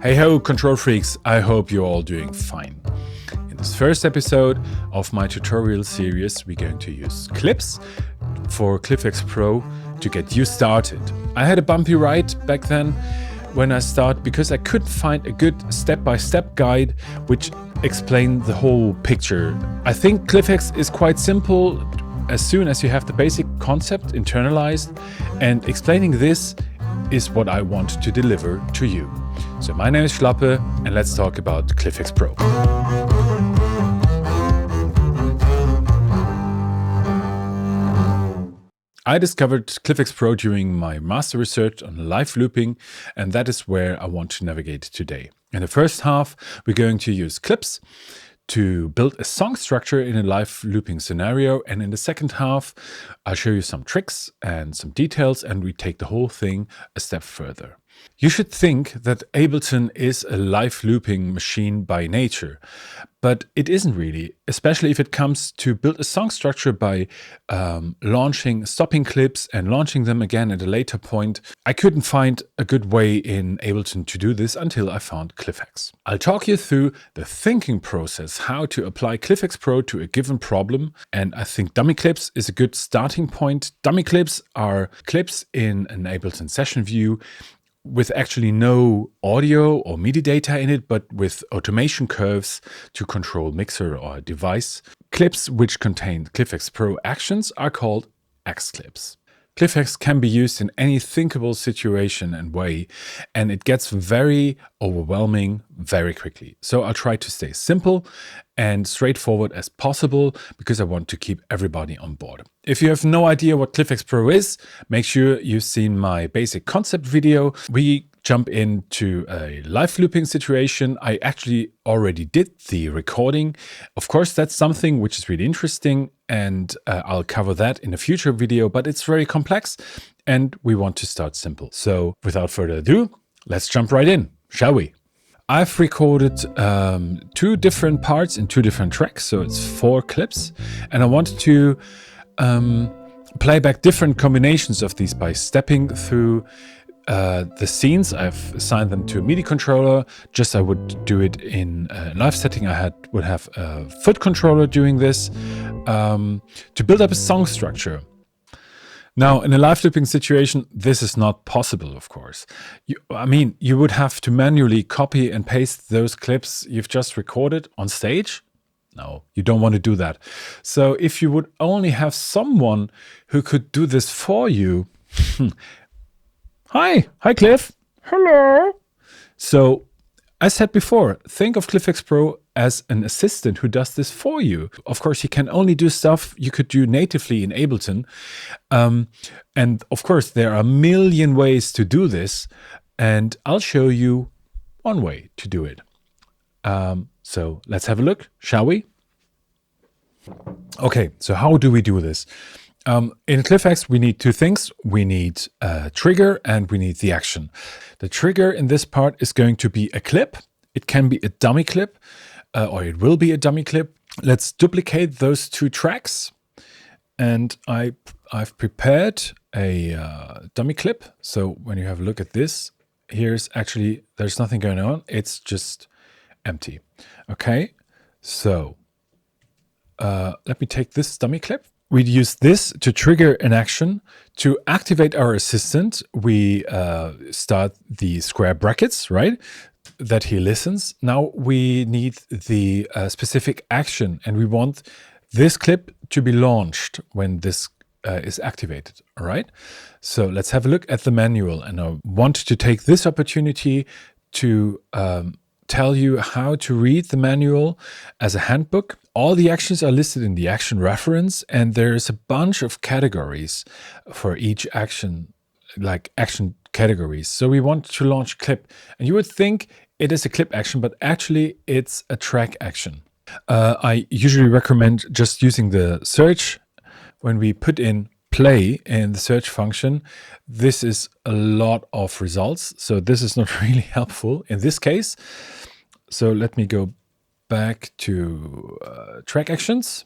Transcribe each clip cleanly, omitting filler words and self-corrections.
Hey ho, control freaks, I hope you're all doing fine. In this first episode of my tutorial series, we're going to use clips for ClyphX Pro to get you started. I had a bumpy ride back then when I started because I couldn't find a good step-by-step guide which explained the whole picture. I think ClyphX is quite simple as soon as you have the basic concept internalized, and explaining this is what I want to deliver to you. So my name is Schlappe and let's talk about ClyphX Pro. I discovered ClyphX Pro during my master research on live looping, and that is where I want to navigate today. In the first half, we're going to use clips to build a song structure in a live looping scenario, and in the second half, I'll show you some tricks and some details, and we take the whole thing a step further. You should think that Ableton is a live looping machine by nature, but it isn't really, especially if it comes to build a song structure by stopping clips and launching them again at a later point. I couldn't find a good way in Ableton to do this until I found ClyphX. I'll talk you through the thinking process, how to apply ClyphX Pro to a given problem, and I think dummy clips is a good starting point. Dummy clips are clips in an Ableton session view with actually no audio or MIDI data in it, but with automation curves to control mixer or device. Clips which contain ClyphX Pro actions are called X clips. ClyphX can be used in any thinkable situation and way, and it gets very overwhelming very quickly. So I'll try to stay simple and straightforward as possible because I want to keep everybody on board. If you have no idea what ClyphX Pro is, make sure you've seen my basic concept video. We jump into a live looping situation. I actually already did the recording. Of course, that's something which is really interesting, and I'll cover that in a future video, but it's very complex and we want to start simple. So without further ado, let's jump right in, shall we? I've recorded two different parts in two different tracks, so it's 4 clips, and I wanted to play back different combinations of these by stepping through the scenes. I've assigned them to a MIDI controller. Just I would do it in a live setting. I would have a foot controller doing this to build up a song structure. Now, in a live looping situation, this is not possible, of course. You would have to manually copy and paste those clips you've just recorded on stage. No, you don't want to do that. So if you would only have someone who could do this for you, Hi Clyph. Hello. So, as said before, think of ClyphX Pro as an assistant who does this for you. Of course, you can only do stuff you could do natively in Ableton. And of course, there are a million ways to do this, and I'll show you one way to do it. So let's have a look, shall we? Okay, so how do we do this? In ClyphX, we need two things. We need a trigger and we need the action. The trigger in this part is going to be a clip. It can be a dummy clip, or it will be a dummy clip. Let's duplicate those two tracks. And I've prepared a dummy clip. So when you have a look at this, there's nothing going on. It's just empty. Okay, so let me take this dummy clip. We'd use this to trigger an action. To activate our assistant, we start the square brackets, right? That he listens. Now we need the specific action, and we want this clip to be launched when this is activated, all right? So let's have a look at the manual, and I want to take this opportunity to tell you how to read the manual as a handbook. All the actions are listed in the action reference, and there's a bunch of categories for each action, like action categories. So we want to launch clip, and you would think it is a clip action, but actually it's a track action. I usually recommend just using the search. When we put in play in the search function, this is a lot of results. So this is not really helpful in this case. So let me go back to track actions.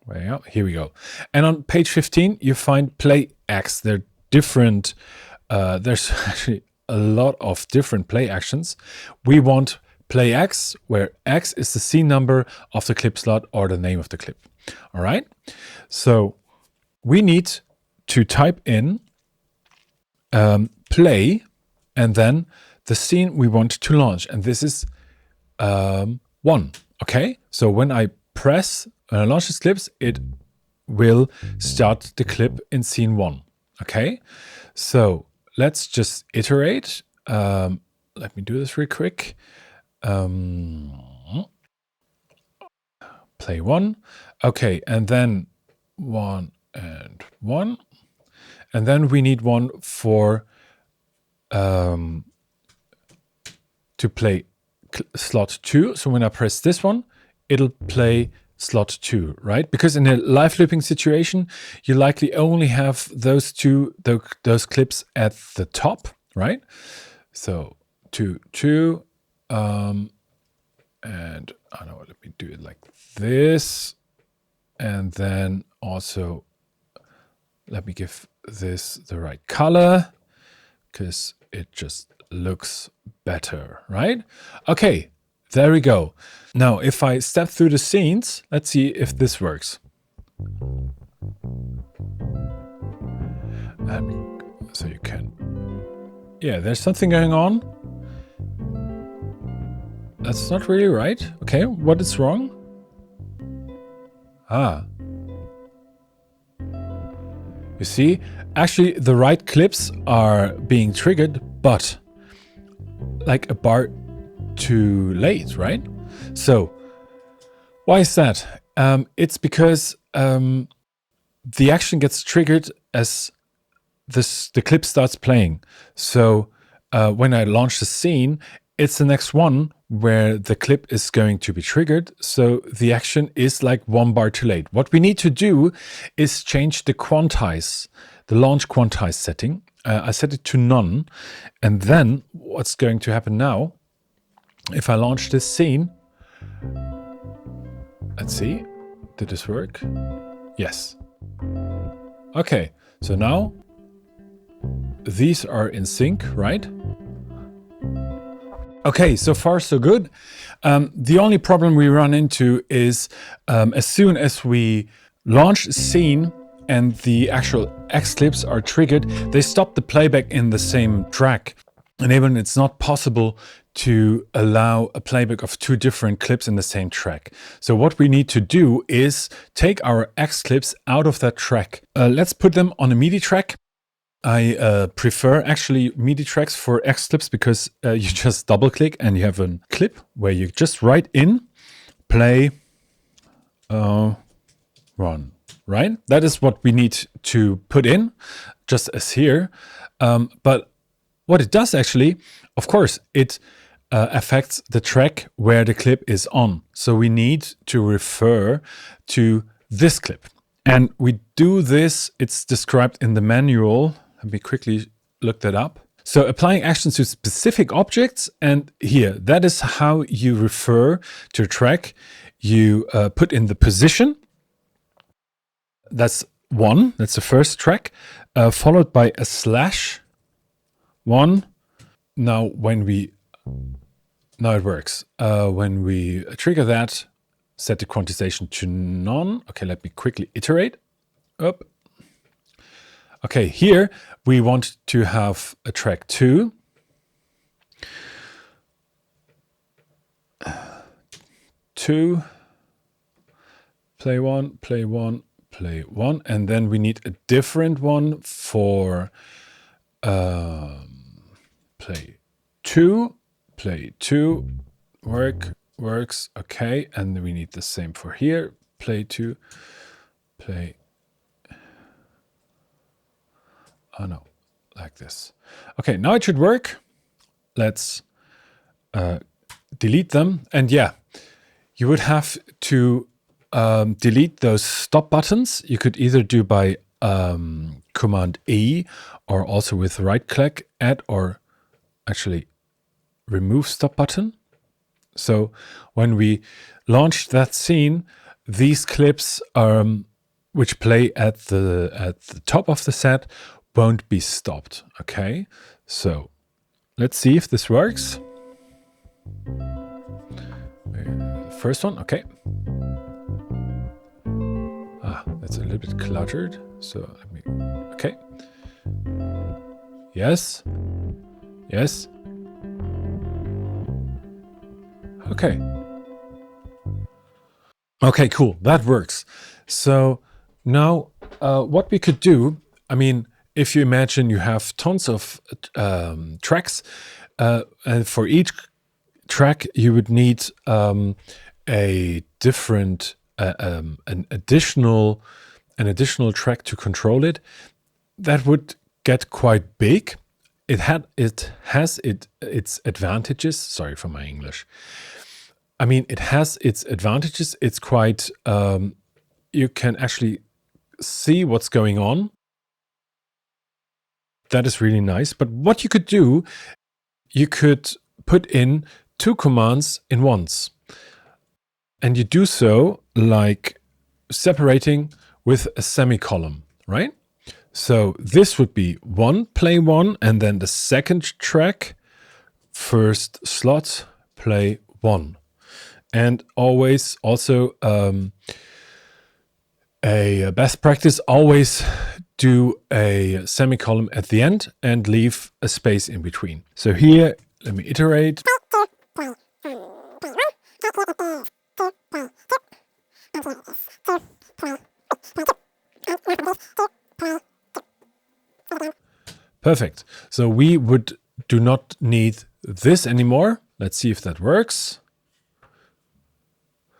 Well, here we go. And on page 15, you find play X. They're different. There's actually a lot of different play actions. We want play X, where X is the scene number of the clip slot or the name of the clip. All right. So we need to type in play and then the scene we want to launch. And this is 1. Okay. So when I press launch this clips, it will start the clip in scene 1. Okay. So let's just iterate. Let me do this real quick. Play 1. Okay, and then 1 and 1. And then we need one for to play slot 2. So when I press this one, it'll play slot 2, right? Because in a live looping situation, you likely only have those clips at the top, right? So 2, 2, and I don't know, let me do it like this. And then also let me give this the right color because it just looks better, right? Okay, there we go. Now, if I step through the scenes, let's see if this works. So you can, yeah, there's something going on. That's not really right. Okay, what is wrong? You see, actually the right clips are being triggered, but like a bar too late, right? So why is that? It's because the action gets triggered as the clip starts playing. So when I launch the scene, it's the next one where the clip is going to be triggered. So the action is like 1 bar too late. What we need to do is change the quantize, the launch quantize setting. I set it to none. And then what's going to happen now, if I launch this scene, let's see, did this work? Yes. Okay, so now these are in sync, right? Okay, so far so good. The only problem we run into is as soon as we launch a scene and the actual X clips are triggered, they stop the playback in the same track. Enabling it's not possible to allow a playback of 2 different clips in the same track. So what we need to do is take our X clips out of that track. Let's put them on a MIDI track. I prefer actually MIDI tracks for X clips because you just double click and you have a clip where you just write in play 1, right? That is what we need to put in, just as here. But what it does actually, of course, it affects the track where the clip is on. So we need to refer to this clip. And we do this, it's described in the manual. Let me quickly look that up. So applying actions to specific objects, and here, that is how you refer to a track. You put in the position. That's 1, that's the first track, followed by a /1. Now it works. When we trigger that, set the quantization to none. Okay, let me quickly iterate. Up. Okay, here we want to have a track 2. Play 1, play 1, play 1, and then we need a different one for play 2, works, okay, and then we need the same for here, play 2, play. Oh no, like this. Okay, now it should work. Let's delete them. And yeah, you would have to delete those stop buttons. You could either do by Command E or also with right click, add or actually remove stop button. So when we launch that scene, these clips which play at the top of the set won't be stopped. Okay, so let's see if this works. First one, okay. That's a little bit cluttered. So let me, okay. Yes. Yes. Okay. Okay, cool. That works. So now what we could do, I mean, if you imagine you have tons of tracks, and for each track you would need a different, an additional track to control it. That would get quite big. It has its advantages. Sorry for my English. I mean, it has its advantages. It's quite, you can actually see what's going on. That is really nice. But what you could do, you could put in 2 commands in once. And you do so like separating with a semicolon, right? So this would be play 1, and then the second track, first slot, play 1. And always also a best practice, always do a semicolon at the end and leave a space in between. So here, let me iterate. Perfect. So we do not need this anymore. Let's see if that works.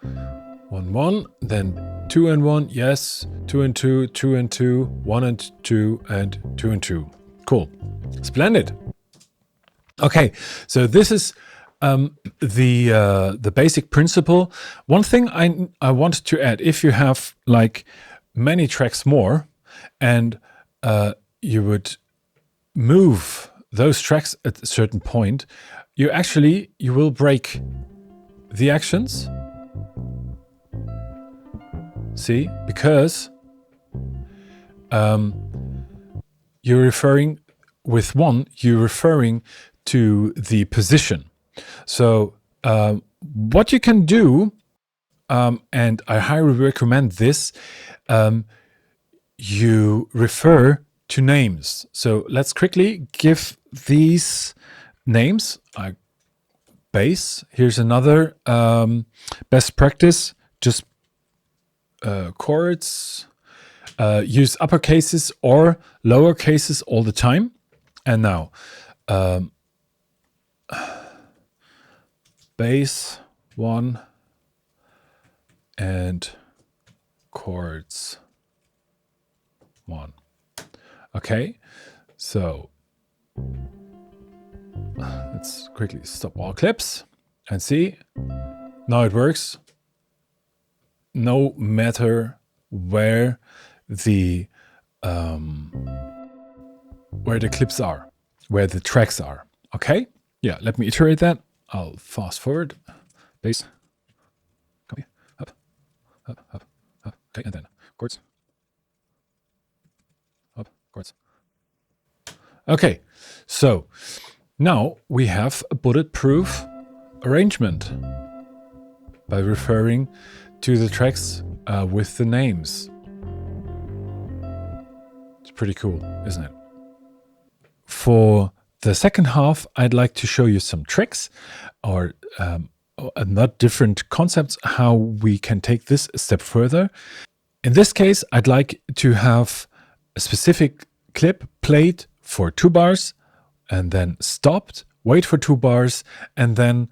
1, 1, then 2 and 1, yes, 2 and 2, 2 and 2, 1 and 2, and 2 and 2. Cool. Splendid. Okay, so this is the basic principle. One thing I wanted to add, if you have like many tracks more, and you would move those tracks at a certain point, you will break the actions. See, because you're referring with 1, you're referring to the position. So what you can do, and I highly recommend this, you refer to names. So let's quickly give these names. Base. Here's another best practice. Just chords. Use uppercases or lower cases all the time. And now base 1 and chords 1. Okay, so let's quickly stop all clips and see. Now it works. No matter where the clips are, where the tracks are. Okay, yeah. Let me iterate that. I'll fast forward. Bass. Copy. Up. Up. Up. Up. Okay, and then chords. Up. Chords. Okay, so now we have a bulletproof arrangement by referring to the tracks with the names. It's pretty cool, isn't it? For the second half, I'd like to show you some tricks or not different concepts, how we can take this a step further. In this case, I'd like to have a specific clip played for 2 bars and then stopped, wait for 2 bars, and then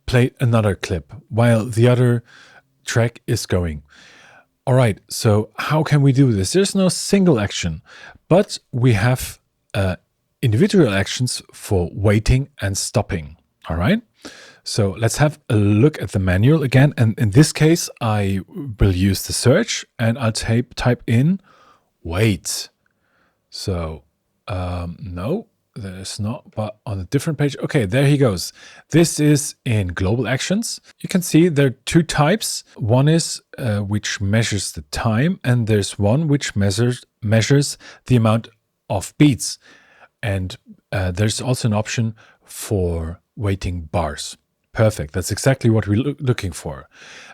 play another clip while the other track is going. All right, so how can we do this? There's no single action, but we have individual actions for waiting and stopping. All right, so let's have a look at the manual again. And in this case, I will use the search and I'll type in wait. So no, there's not, but on a different page. Okay, there he goes. This is in global actions. You can see there are 2 types. One is which measures the time, and there's one which measures the amount of beats. And there's also an option for weighting bars. Perfect. That's exactly what we're looking for.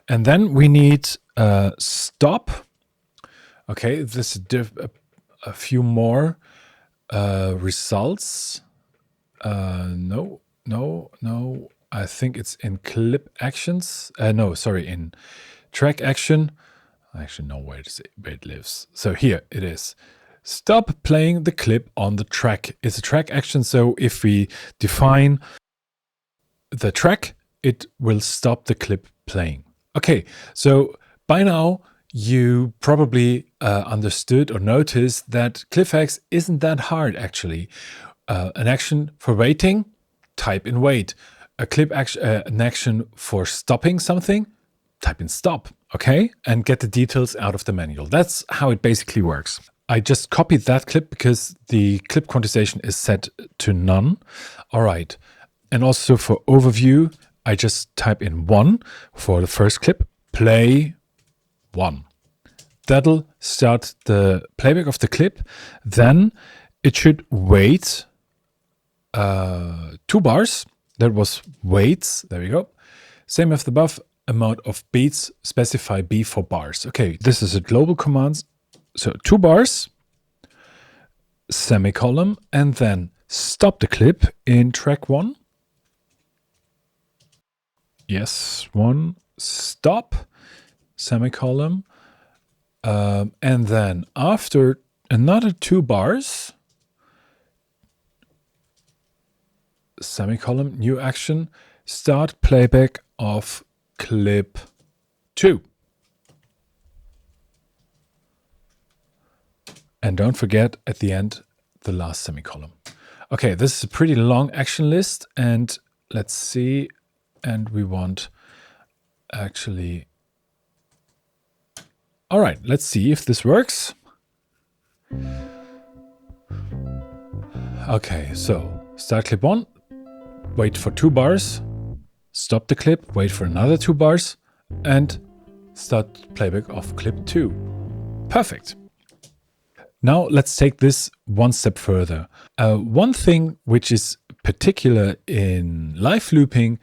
And then we need stop. Okay, this is a few more results. No. I think it's in clip actions. No, sorry, in track action. I actually know where it lives. So here it is. Stop playing the clip on the track. It's a track action. So if we define the track, it will stop the clip playing. Okay, so by now you probably understood or noticed that ClyphX isn't that hard actually. An action for waiting, type in wait. An action for stopping something, type in stop, okay? And get the details out of the manual. That's how it basically works. I just copied that clip because the clip quantization is set to none. All right. And also for overview, I just type in 1 for the first clip, play 1. That'll start the playback of the clip. Then it should wait 2 bars. That was waits. There we go. Same as the above, amount of beats, specify B for bars. Okay, this is a global command. So 2 bars, semicolon, and then stop the clip in track 1. Yes, 1, stop, semicolon. And then after another 2 bars, semicolon, new action, start playback of clip 2. And don't forget at the end, the last semicolon. Okay, this is a pretty long action list. And let's see. And we want actually... All right, let's see if this works. Okay, so start clip 1, wait for 2 bars, stop the clip, wait for another 2 bars, and start playback of clip 2. Perfect. Now let's take this one step further. One thing which is particular in live looping,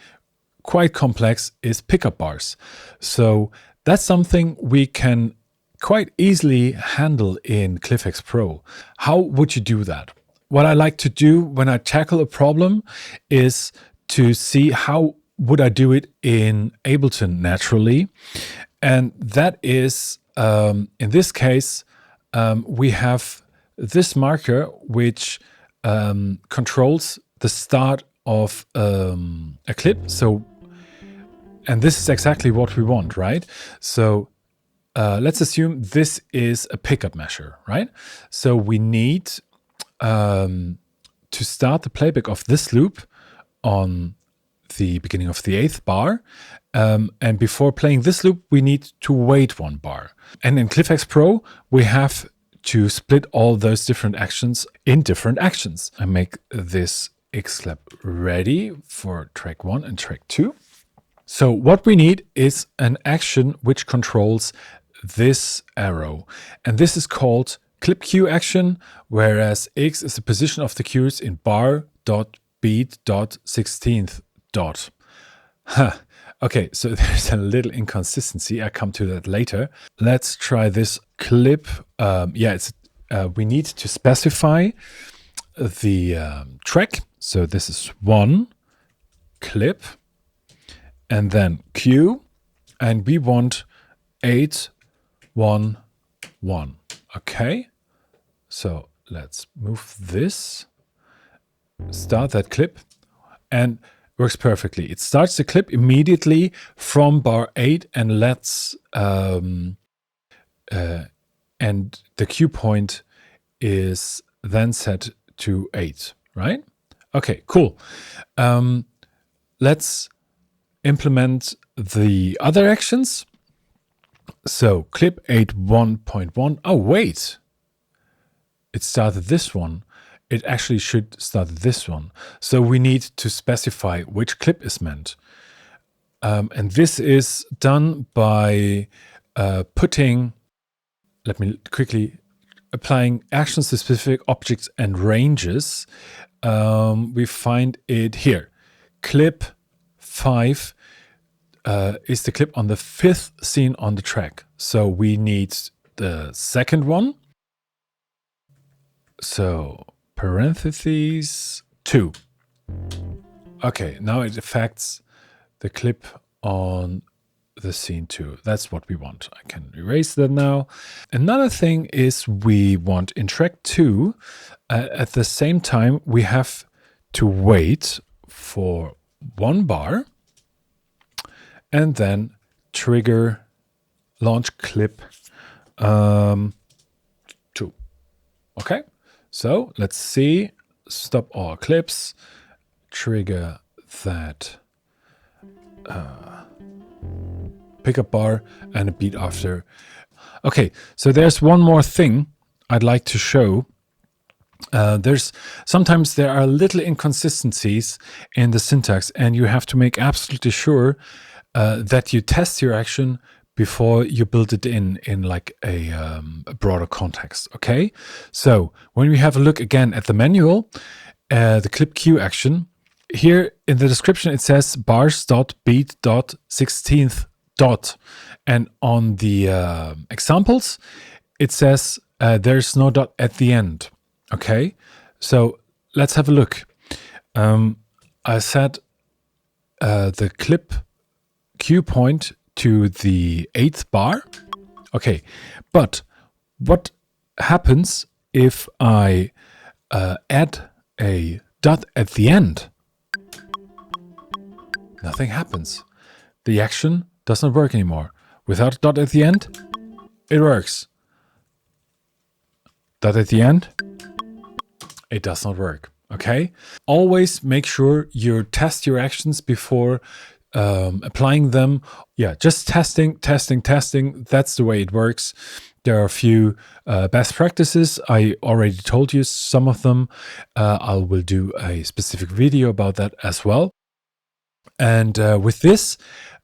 quite complex, is pickup bars. So that's something we can quite easily handle in ClyphX Pro. How would you do that? What I like to do when I tackle a problem is to see how would I do it in Ableton naturally. And that is, in this case, we have this marker which controls the start of a clip. So, and this is exactly what we want, right? So let's assume this is a pickup measure, right? So we need to start the playback of this loop on the beginning of the 8th bar. And before playing this loop, we need to wait 1 bar. And in ClyphX Pro, we have to split all those different actions in different actions. I make this Xclap ready for track 1 and track 2. So what we need is an action which controls this arrow. And this is called clip cue action, whereas X is the position of the cues in bar.beat.16th dot. Huh. Okay, so there's a little inconsistency. I come to that later. Let's try this clip. We need to specify the track. So this is 1 clip and then cue, and we want 8, 1, 1. Okay, so let's move this, start that clip, and works perfectly. It starts the clip immediately from bar 8 and lets and the cue point is then set to 8, right? Okay, cool. Let's implement the other actions. So clip 8 1.1. Oh, wait. It started this one. It actually should start this one. So we need to specify which clip is meant. And this is done by putting, let me quickly applying actions to specific objects and ranges, we find it here. Clip 5 is the clip on the 5th scene on the track. So we need the second one. So parentheses 2. Okay, now it affects the clip on the scene 2. That's what we want. I can erase that now. Another thing is we want in track 2, at the same time, we have to wait for 1 bar and then trigger launch clip 2. Okay, so let's see. Stop all clips. Trigger that pickup bar and a beat after. Okay, so there's one more thing I'd like to show. Sometimes there are little inconsistencies in the syntax, and you have to make absolutely sure that you test your action before you build it in like a broader context. Okay, so when we have a look again at the manual, the clip Q action, here in the description it says bars.beat.16th dot, and on the examples it says there's no dot at the end. Okay, so let's have a look. I set the clip Q point to the 8th bar. Okay, but what happens if I add a dot at the end? Nothing happens. The action does not work anymore. Without a dot at the end, it works. Dot at the end, it does not work. Okay? Always make sure you test your actions before applying them. Yeah, just testing. That's the way it works. There are a few best practices. I already told you some of them. I will do a specific video about that as well. And with this,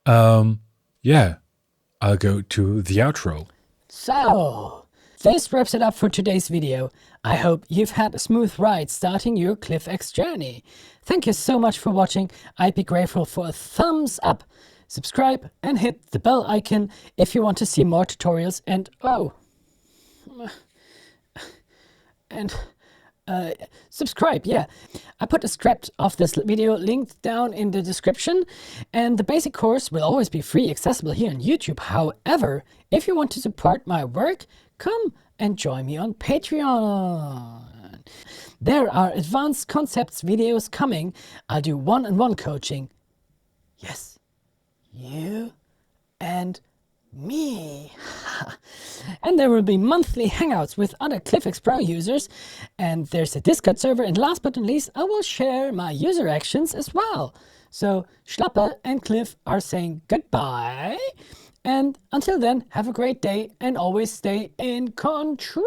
yeah, I'll go to the outro. So, this wraps it up for today's video. I hope you've had a smooth ride starting your ClyphX journey. Thank you so much for watching. I'd be grateful for a thumbs up. Subscribe and hit the bell icon if you want to see more tutorials, and subscribe, yeah. I put a script of this video linked down in the description, and the basic course will always be free, accessible here on YouTube. However, if you want to support my work, come and join me on Patreon. There are advanced concepts videos coming. I'll do one-on-one coaching. Yes, you and me. And there will be monthly hangouts with other ClyphX Pro users, and there's a Discord server, and last but not least, I will share my user actions as well. So Schlappe and Clyph are saying goodbye, and until then, have a great day and always stay in control.